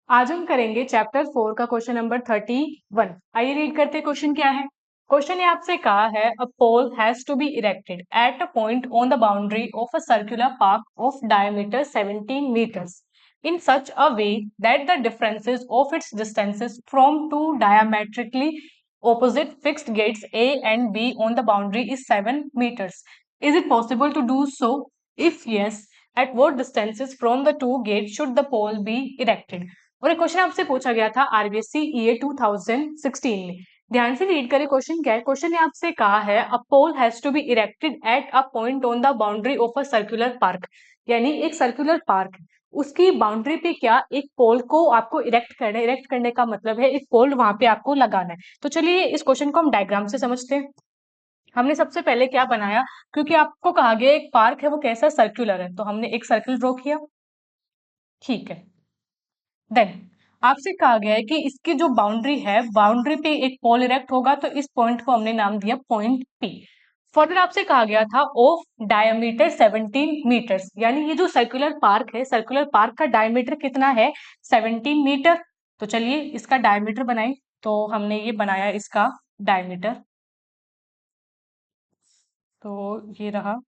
आज हम करेंगे चैप्टर 4 का क्वेश्चन नंबर 31। आइए रीड करते हैं क्वेश्चन क्या है। क्वेश्चन ने आपसे कहा है a pole has to be erected at a point on the boundary of a circular park of diameter 17 meters in such a way that the differences of its distances from two diametrically opposite fixed gates A and B on the boundary is 7 meters. Is it possible to do so? If yes, at what distances from the two gates should the pole be erected? और एक question आपसे पूछा गया था RBSC ईए 2016 में। ध्यान से read करें क्वेश्चन क्या है। क्वेश्चन ने आपसे कहा है a pole has to be erected at a point on the boundary of a circular park, यानी एक सर्कुलर पार्क उसकी बाउंड्री पे क्या एक पोल को आपको इरेक्ट करना है। इरेक्ट करने का मतलब है एक पोल वहां पे आपको लगाना है। तो चलिए इस क्वेश्चन को हम डायग्राम से समझते हैं। हमने सबसे पहले क्या बनाया, क्योंकि आपको कहा गया एक पार्क है वो कैसा सर्कुलर है, तो हमने एक सर्कल ड्रॉ किया। ठीक है, देन आपसे कहा गया है कि इसकी जो बाउंड्री है, बाउंड्री पे एक पोल इरेक्ट होगा, तो इस पॉइंट को हमने नाम दिया पॉइंट पी। फर्दर आपसे कहा गया था ऑफ डायमीटर 17 मीटर्स, यानी ये जो सर्कुलर पार्क है, सर्कुलर पार्क का डायमीटर कितना है, 17 मीटर। तो चलिए इसका डायमीटर बनाएं। तो हमने ये बनाया इसका डायमीटर, तो ये रहा।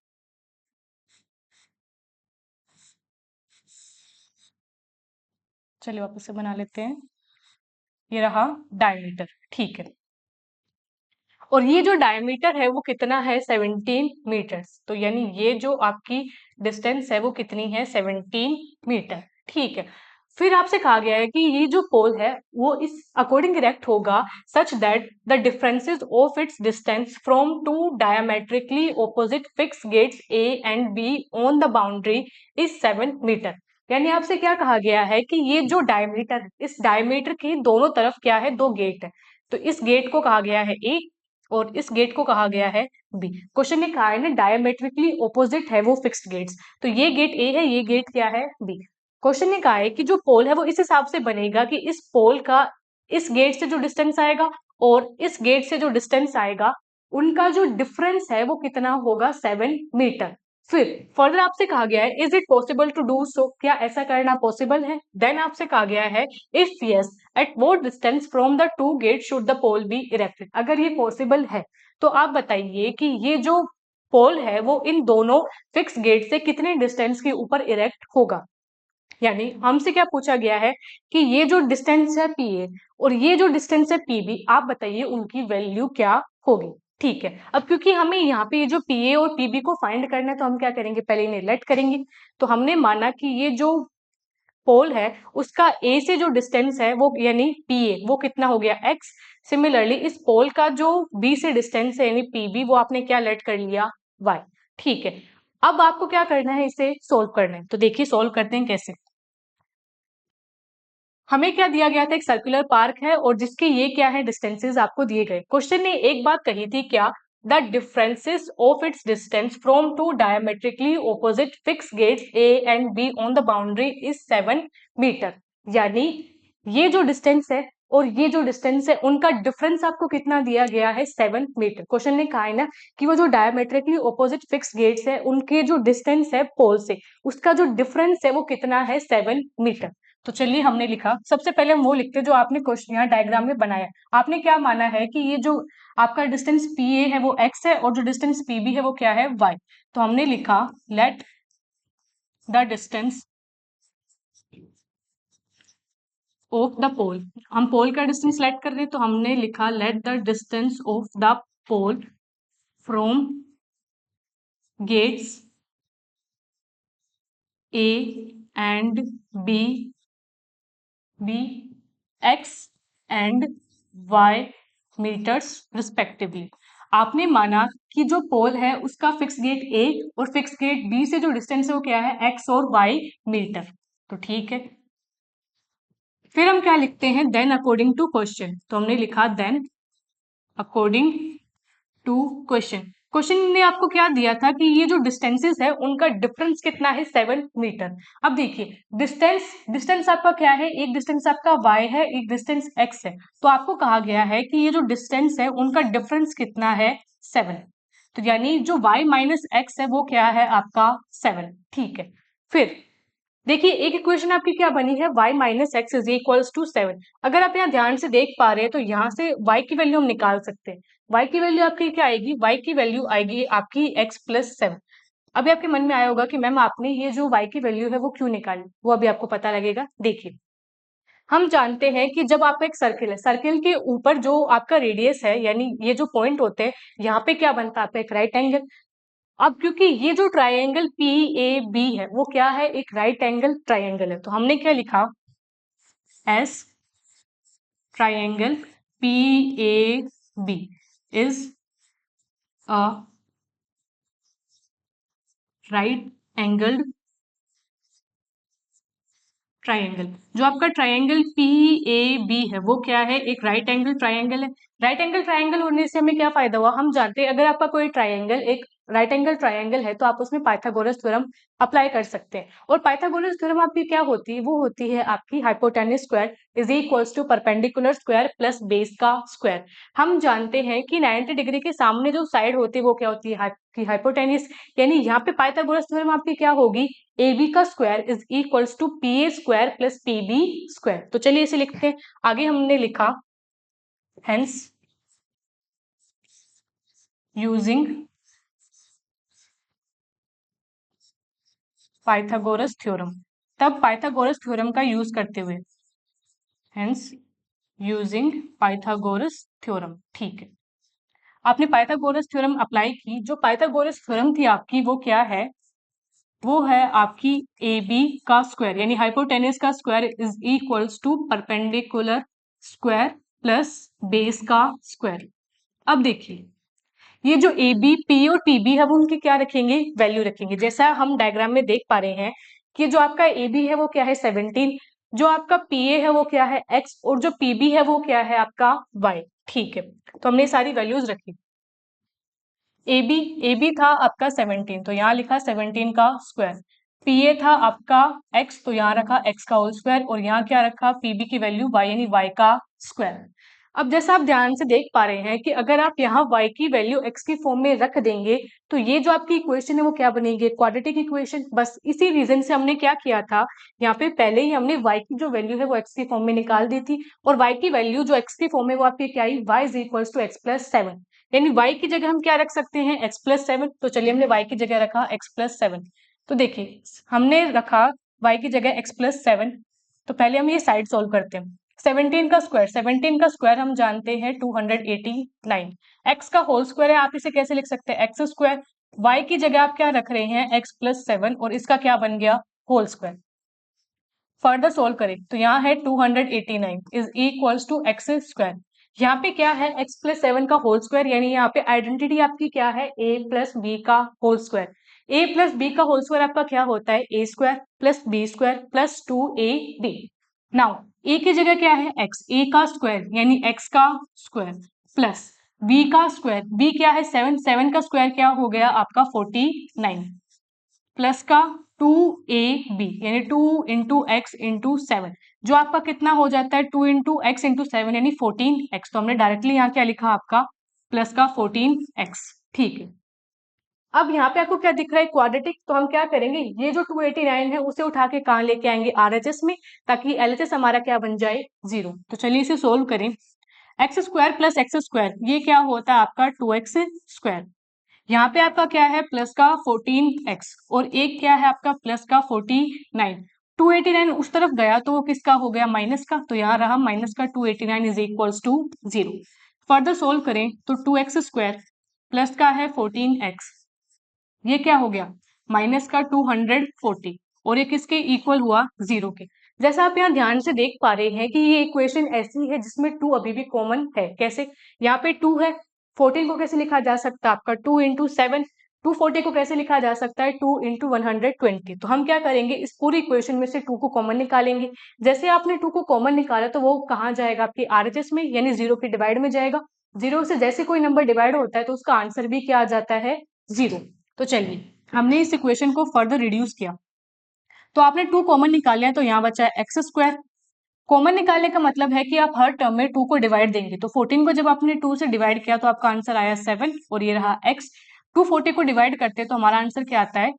चलिए वापस से बना लेते हैं, ये रहा डायमीटर। ठीक है, और ये जो डायमीटर है वो कितना है, 17 मीटर्स। तो यानी ये जो आपकी डिस्टेंस है वो कितनी है, 17 मीटर। ठीक है, फिर आपसे कहा गया है कि ये जो पोल है वो इस अकॉर्डिंग इरेक्ट होगा such that the differences of its distance from two diametrically opposite fix gates A and B on the boundary is 7 metre. यानी आपसे क्या कहा गया है कि ये जो डायमीटर है, इस डायमीटर के दोनों तरफ क्या है, दो गेट है। तो इस गेट को कहा गया है ए और इस गेट को कहा गया है बी। क्वेश्चन ने कहा है ना डायमेट्रिकली ऑपोजिट है वो फिक्स्ड गेट्स, तो ये गेट ए है, ये गेट क्या है, बी। क्वेश्चन ने कहा है कि जो पोल है वो इस हिसाब से बनेगा कि इस पोल का इस गेट से जो डिस्टेंस आएगा और इस गेट से जो डिस्टेंस आएगा उनका जो डिफरेंस है वो कितना होगा, 7 मीटर। फिर फर्दर आपसे कहा गया है is it possible to do so, क्या ऐसा करना पॉसिबल है। देन आपसे कहा गया है if yes at what distance from the two gate should the pole be erected. अगर ये पॉसिबल है तो आप बताइए कि ये जो पोल है वो इन दोनों फिक्स गेट से कितने डिस्टेंस के ऊपर इरेक्ट होगा। यानी हमसे क्या पूछा गया है कि ये जो डिस्टेंस है पी ए और ये जो डिस्टेंस है पी बी, आप बताइए उनकी वैल्यू क्या होगी। ठीक है, अब क्योंकि हमें यहाँ पे ये जो पी ए और पीबी को फाइंड करना है तो हम क्या करेंगे, पहले इन्हें लेट करेंगे। तो हमने माना कि ये जो पोल है उसका ए से जो डिस्टेंस है वो यानी पी ए वो कितना हो गया, एक्स। सिमिलरली इस पोल का जो बी से डिस्टेंस है यानी पीबी वो आपने क्या लेट कर लिया, वाई। ठीक है, अब आपको क्या करना है, इसे सोल्व करना है। तो देखिए सोल्व करते हैं कैसे। हमें क्या दिया गया था, एक सर्कुलर पार्क है और जिसके ये क्या है, डिस्टेंसेस आपको दिए गए। क्वेश्चन ने एक बात कही थी क्या, the differences of its distance from two diametrically opposite fix gates A and B on the boundary is 7 metre. यानी ये जो डिस्टेंस है और ये जो डिस्टेंस है उनका डिफरेंस आपको कितना दिया गया है, 7 मीटर। क्वेश्चन ने कहा है ना कि वो जो डायमेट्रिकली ऑपोजिट फिक्स गेट्स है उनके जो डिस्टेंस है पोल से उसका जो डिफरेंस है वो कितना है, 7 मीटर। तो चलिए हमने लिखा, सबसे पहले हम वो लिखते जो आपने क्वेश्चन यहाँ डायग्राम में बनाया। आपने क्या माना है कि ये जो आपका डिस्टेंस पी ए है वो एक्स है और जो डिस्टेंस पी बी है वो क्या है, वाई। तो हमने लिखा let the distance of the pole. हम पोल का डिस्टेंस लेट कर रहे हैं तो हमने लिखा let the distance of the pole from gates A and B be x and y metres respectively. आपने माना कि जो पोल है उसका फिक्स गेट ए और फिक्स गेट बी से जो डिस्टेंस है वो क्या है, एक्स और वाई मीटर। तो ठीक है, फिर हम क्या लिखते हैं, देन अकॉर्डिंग टू क्वेश्चन। तो हमने लिखा then according to question. Question ने आपको क्या दिया था कि ये जो डिस्टेंसेस है उनका डिफरेंस कितना है, 7 मीटर। अब देखिए डिस्टेंस डिस्टेंस आपका क्या है, एक डिस्टेंस आपका y है, एक डिस्टेंस x है। तो आपको कहा गया है कि ये जो डिस्टेंस है उनका डिफरेंस कितना है, 7। तो यानी जो y माइनस एक्स है वो क्या है आपका 7। ठीक है, फिर देखिए एक इक्वेशन आपकी क्या बनी है, y minus x is equals to 7। अगर आप यहाँ ध्यान से देख पा रहे हैं तो यहाँ से y की वैल्यू हम निकाल सकते हैं। y की वैल्यू आपकी क्या आएगी, y की वैल्यू आएगी आपकी x प्लस 7। अभी आपके मन में आया होगा कि मैम आपने ये जो y की वैल्यू है वो क्यों निकाली, वो अभी आपको पता लगेगा। देखिए हम जानते हैं कि जब आपका एक सर्किल है, सर्किल के ऊपर जो आपका रेडियस है यानी ये जो पॉइंट होते हैं, यहाँ पे क्या बनता है आपका एक राइट एंगल। अब क्योंकि ये जो ट्राइंगल पी ए बी है वो क्या है, एक राइट एंगल ट्राइंगल है, तो हमने क्या लिखा, as triangle P A B is a right angled triangle. जो आपका ट्राइंगल पी ए बी है वो क्या है, एक राइट एंगल ट्राइंगल है। राइट एंगल ट्राइंगल होने से हमें क्या फायदा हुआ, हम जानते हैं अगर आपका कोई ट्राइंगल एक राइट एंगल ट्राइंगल है तो आप उसमें पाइथागोरस थ्योरम अप्लाई कर सकते हैं। और पाइथागोरस थ्योरम आपकी क्या होती है, वो होती है आपकी hypotenuse square is equals to perpendicular square plus base का स्क्वायर। हम जानते हैं कि 90 डिग्री के सामने जो साइड होती है वो क्या होती है, आपकी हाइपोटेन्यूज। यानी यहाँ पे पाइथागोरस थ्योरम आपकी क्या होगी, ए बी का square is equals to P A square plus P B square. तो चलिए इसे लिखते हैं। आगे हमने लिखा हेंस यूजिंग पाइथागोरस थ्योरम, तब पाइथागोरस थ्योरम का यूज करते हुए, हेंस यूजिंग पाइथागोरस थ्योरम। ठीक है, आपने पाइथागोरस थ्योरम अप्लाई की। जो पाइथागोरस थ्योरम थी आपकी वो क्या है, वो है आपकी ए बी का स्क्वायर यानी हाइपोटेन्यूज का square is equals to perpendicular square plus base का स्क्वायर। अब देखिए ये जो ए बी पी और पी बी है वो उनकी क्या रखेंगे, वैल्यू रखेंगे। जैसा हम डायग्राम में देख पा रहे हैं कि जो आपका ए बी है वो क्या है 17, जो आपका पी ए है वो क्या है x, और जो पी बी है वो क्या है आपका y। ठीक है, तो हमने सारी वैल्यूज रखी। ए बी था आपका 17 तो यहाँ लिखा 17 का स्क्वायर, पी ए था आपका x तो यहाँ रखा x का होल स्क्वायर, और यहाँ क्या रखा पी बी की वैल्यू y यानी y का स्क्वायर। अब जैसा आप ध्यान से देख पा रहे हैं कि अगर आप यहाँ y की वैल्यू x की फॉर्म में रख देंगे तो ये जो आपकी इक्वेशन है वो क्या बनेगी, क्वाड्रेटिक इक्वेशन। बस इसी रीजन से हमने क्या किया था, यहाँ पे पहले ही हमने y की जो वैल्यू है वो x की फॉर्म में निकाल दी थी, और y की वैल्यू जो x की फॉर्म में वो आपकी क्या आई, y is equals to x plus 7। यानी y की जगह हम क्या रख सकते हैं, x प्लस 7। तो चलिए हमने y की जगह रखा x प्लस 7। तो देखिए हमने रखा y की जगह x प्लस 7। तो पहले हम ये साइड सॉल्व करते हैं। 17 का स्क्वायर, 17 का स्क्वायर हम जानते हैं 289। x का होल स्क्वायर है, आप इसे कैसे लिख सकते हैं, एक्स स्क्वायर। y की जगह आप क्या रख रहे हैं, x प्लस 7, और इसका क्या बन गया, होल स्क्वायर। फर्दर सोल्व करें तो यहाँ है 289 is equals to x square. यहाँ पे क्या है x प्लस 7 का होल स्क्वायर, यानी यहाँ पे आइडेंटिटी आपकी क्या है, a प्लस बी का whole square. a plus B का होल स्क्वायर आपका क्या होता है, a square plus B square plus 2ab। Now a की जगह क्या है x, a का स्क्वायर यानी x का स्क्वायर प्लस b का स्क्वायर, b क्या है 7, 7 का स्क्वायर क्या हो गया आपका 49 प्लस का 2ab यानी 2 इंटू एक्स इंटू 7, जो आपका कितना हो जाता है 2 इंटू एक्स इंटू 7 यानी 14x। तो हमने डायरेक्टली यहाँ क्या लिखा आपका प्लस का 14x। ठीक है, अब यहाँ पे आपको क्या दिख रहा है, क्वाड्रेटिक। तो हम क्या करेंगे, ये जो 289 है उसे उठा के कहाँ लेके आएंगे, RHS में, ताकि LHS हमारा क्या बन जाए 0। तो चलिए इसे सोल्व करें। X square plus x square ये क्या होता है आपका 2x स्क्वायर। यहाँ पे आपका क्या है प्लस का 14x, और एक क्या है आपका प्लस का 49। 289 उस तरफ गया तो वो किसका हो गया, माइनस का, तो यहाँ रहा माइनस का 289 is equals to 0। Further solve करें तो 2x स्क्वायर प्लस का है 14x, ये क्या हो गया माइनस का 240, और ये किसके इक्वल हुआ 0 के। जैसा आप यहाँ ध्यान से देख पा रहे हैं कि ये इक्वेशन ऐसी है जिसमें 2 अभी भी कॉमन है। कैसे, यहाँ पे 2 है, 14 को कैसे लिखा जा सकता है आपका 2 इंटू 7, 240 को कैसे लिखा जा सकता है 2 इंटू 120। तो हम क्या करेंगे, इस पूरी इक्वेशन में से 2 को कॉमन निकालेंगे। जैसे आपने 2 को कॉमन निकाला तो वो कहाँ जाएगा, आपके RHS में यानी 0 के डिवाइड में जाएगा। 0 से जैसे कोई नंबर डिवाइड होता है तो उसका आंसर भी क्या आ जाता है 0। तो चलिए हमने इस इक्वेशन को फर्दर रिड्यूस किया, तो आपने 2 कॉमन निकाल लिया तो यहाँ बचा है एक्स स्क्वायर। कॉमन निकालने का मतलब है कि आप हर टर्म में 2 को डिवाइड देंगे, तो 14 को जब आपने 2 से डिवाइड किया तो आपका आंसर आया 7, और ये रहा x। 240 को डिवाइड करते तो हमारा आंसर क्या आता है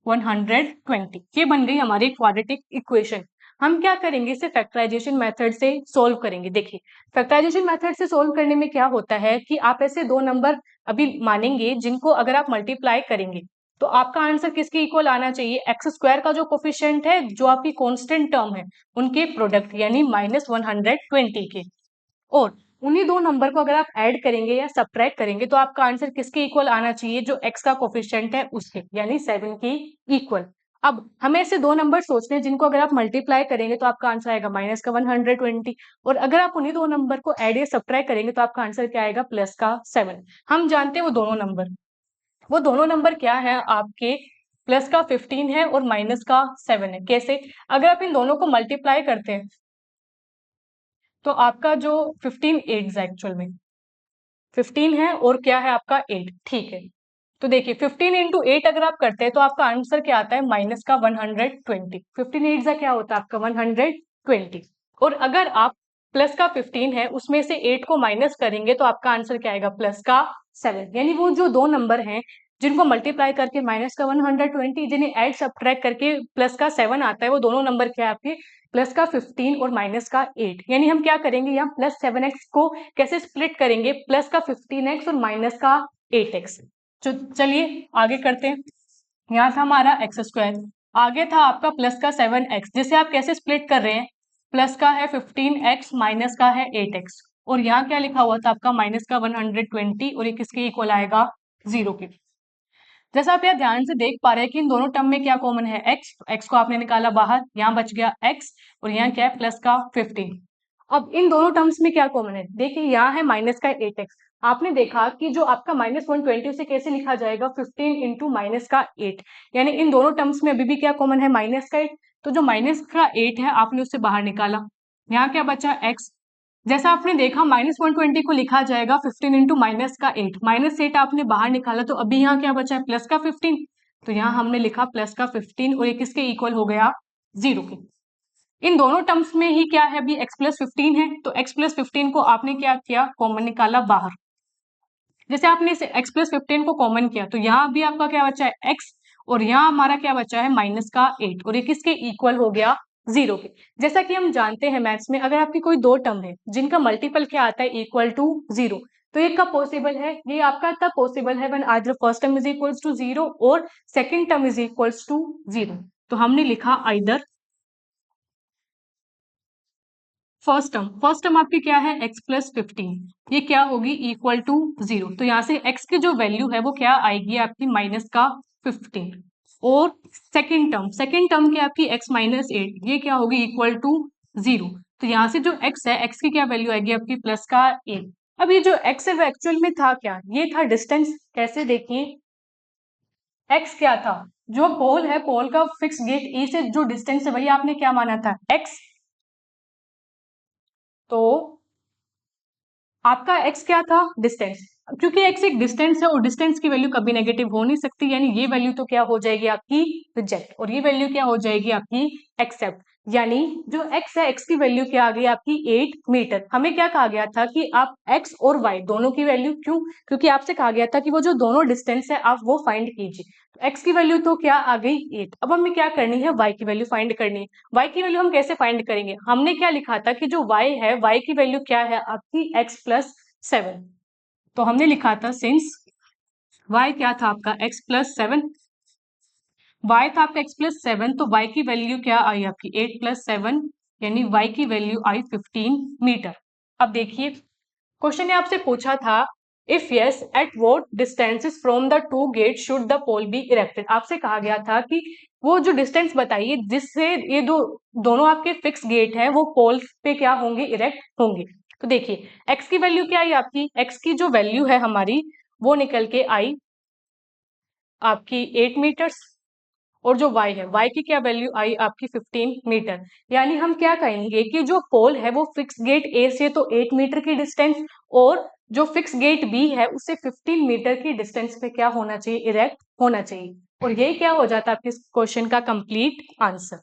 120। ये बन गई हमारी क्वाड्रेटिक इक्वेशन। हम क्या करेंगे, इसे फैक्टराइजेशन मेथड से सोल्व करेंगे। देखिए फैक्टराइजेशन मेथड से सोल्व करने में क्या होता है कि आप ऐसे दो नंबर अभी मानेंगे जिनको अगर आप मल्टीप्लाई करेंगे तो आपका आंसर किसके इक्वल आना चाहिए, एक्स स्क्वायर का जो कोफिशिएंट है, जो आपकी कांस्टेंट टर्म है, उनके प्रोडक्ट यानी -120 के। और उन्हीं दो नंबर को अगर आप ऐड करेंगे या सब्ट्रैक्ट करेंगे तो आपका आंसर किसके इक्वल आना चाहिए, जो x का कोफिशिएंट है उसके, यानी 7 के इक्वल। अब हमें ऐसे दो नंबर सोचने हैं जिनको अगर आप मल्टीप्लाई करेंगे तो आपका आंसर आएगा -120, और अगर आप उन्हीं दो नंबर को ऐड या सब्ट्रैक्ट करेंगे तो आपका आंसर क्या आएगा, +7। हम जानते हैं वो दोनों नंबर क्या है आपके, प्लस का 15 है और माइनस का 7 है। कैसे, अगर आप इन दोनों को मल्टीप्लाई करते हैं तो आपका जो 15 8 एक्चुअल में 15 है और क्या है आपका 8, ठीक है। तो देखिए 15 इंटू 8 अगर आप करते हैं तो आपका आंसर क्या आता है, माइनस का 120। 15 8 का क्या होता है आपका 120। और अगर आप प्लस का 15 है उसमें से 8 को माइनस करेंगे तो आपका आंसर क्या आएगा, प्लस का 7। यानी वो जो दो नंबर हैं जिनको मल्टीप्लाई करके माइनस का 120, जिन्हें ऐड सब्ट्रैक्ट करके प्लस का 7 आता है, वो दोनों नंबर क्या है आपके, प्लस का 15 और माइनस का 8। यानी हम क्या करेंगे, यहाँ प्लस 7x को कैसे स्प्लिट करेंगे, प्लस का 15x और माइनस का 8x। तो चलिए आगे करते हैं। यहाँ था हमारा एक्स स्क्वायर, आगे था आपका प्लस का 7x, जिसे आप कैसे स्प्लिट कर रहे हैं, प्लस का है 15x माइनस का है 8x, और यहाँ क्या लिखा हुआ था आपका माइनस का 120, और ये किसके इक्वल आएगा, 0 के। जैसा आप यहाँ ध्यान से देख पा रहे हैं कि इन दोनों टर्म में क्या कॉमन है, x को आपने निकाला बाहर, यहाँ बच गया x, और यहाँ क्या है प्लस का 15। अब इन दोनों टर्म्स में क्या कॉमन है, देखिए यहाँ है माइनस का 8x। आपने देखा कि जो आपका -120 उसे कैसे लिखा जाएगा, 15 इंटू माइनस का 8, यानी इन दोनों टर्म्स में अभी भी क्या कॉमन है, माइनस का 8। तो जो माइनस का 8 है आपने उससे बाहर निकाला, यहाँ क्या बचा x। जैसा आपने देखा -120 को लिखा जाएगा 15 इंटू माइनस का 8, -8 आपने बाहर निकाला तो अभी यहाँ क्या बचा है, प्लस का 15। तो यहाँ हमने लिखा प्लस का 15, और ये किसके इक्वल हो गया, 0 के। इन दोनों टर्म्स में ही क्या है, अभी x प्लस 15 है, तो x प्लस 15 को आपने क्या किया, कॉमन निकाला बाहर। जैसे आपने इसे x प्लस 15 को कॉमन किया तो यहाँ भी आपका क्या बचा है, x, और यहाँ हमारा क्या बचा है, माइनस का 8, और ये किसके इक्वल हो गया, 0 के। जैसा कि हम जानते हैं मैथ्स में अगर आपकी कोई दो टर्म है जिनका मल्टीपल क्या आता है, इक्वल टू 0, तो ये कब पॉसिबल है, ये आपका तब पॉसिबल है when either first term is equals to 0 और second term is equals to 0। तो हमने लिखा आइदर फर्स्ट टर्म आपकी क्या है, x प्लस 15, ये क्या होगी, इक्वल टू 0। तो यहाँ से x की जो वैल्यू है वो क्या आएगी आपकी, माइनस का 15। और सेकेंड टर्म की आपकी x माइनस 8, ये क्या होगी, इक्वल टू 0। तो यहाँ से जो x है, x की क्या वैल्यू आएगी आपकी, प्लस का 8। अब ये जो x है वो एक्चुअल में था क्या, ये था डिस्टेंस। कैसे, देखिए x क्या था, जो पोल है, पोल का फिक्स गेट E से जो डिस्टेंस है वही आपने क्या माना था, x। तो आपका x क्या था, डिस्टेंस। क्योंकि x एक डिस्टेंस है और डिस्टेंस की वैल्यू कभी नेगेटिव हो नहीं सकती, यानी ये वैल्यू तो क्या हो जाएगी आपकी, रिजेक्ट, और ये वैल्यू क्या हो जाएगी आपकी, एक्सेप्ट। यानी जो x है, x की वैल्यू क्या आ गई आपकी, 8 मीटर। हमें क्या कहा गया था कि आप x और y दोनों की वैल्यू, क्यों, क्योंकि आपसे कहा गया था कि वो जो दोनों डिस्टेंस है आप वो फाइंड कीजिए। तो x की वैल्यू तो क्या आ गई, 8। अब हमें क्या करनी है, y की वैल्यू फाइंड करनी है। y की वैल्यू हम कैसे फाइंड करेंगे, हमने क्या लिखा था कि जो y है, y की वैल्यू क्या है आपकी, x प्लस 7। तो हमने लिखा था सिंस y क्या था आपका, x प्लस 7, y था आपका x प्लस 7, तो y की वैल्यू क्या आई आपकी, 8 प्लस 7, यानी y की वैल्यू आई 15 मीटर। अब देखिए क्वेश्चन ने आपसे पूछा था, if yes at what distances from the two gate should the pole be erected. आपसे कहा गया था कि वो जो डिस्टेंस बताइए जिससे ये दोनों आपके फिक्स गेट है वो पोल पे क्या होंगे, इरेक्ट होंगे। तो देखिए x की वैल्यू क्या आई आपकी, x की जो वैल्यू है हमारी वो निकल के आई आपकी 8 मीटर्स, और जो y है, y की क्या वैल्यू आई आपकी 15 मीटर। यानी हम क्या कहेंगे कि जो पोल है वो फिक्स गेट A से तो 8 मीटर की डिस्टेंस, और जो फिक्स गेट B है उससे 15 मीटर की डिस्टेंस पे क्या होना चाहिए, इरेक्ट होना चाहिए। और ये क्या हो जाता है आपके क्वेश्चन का कंप्लीट आंसर।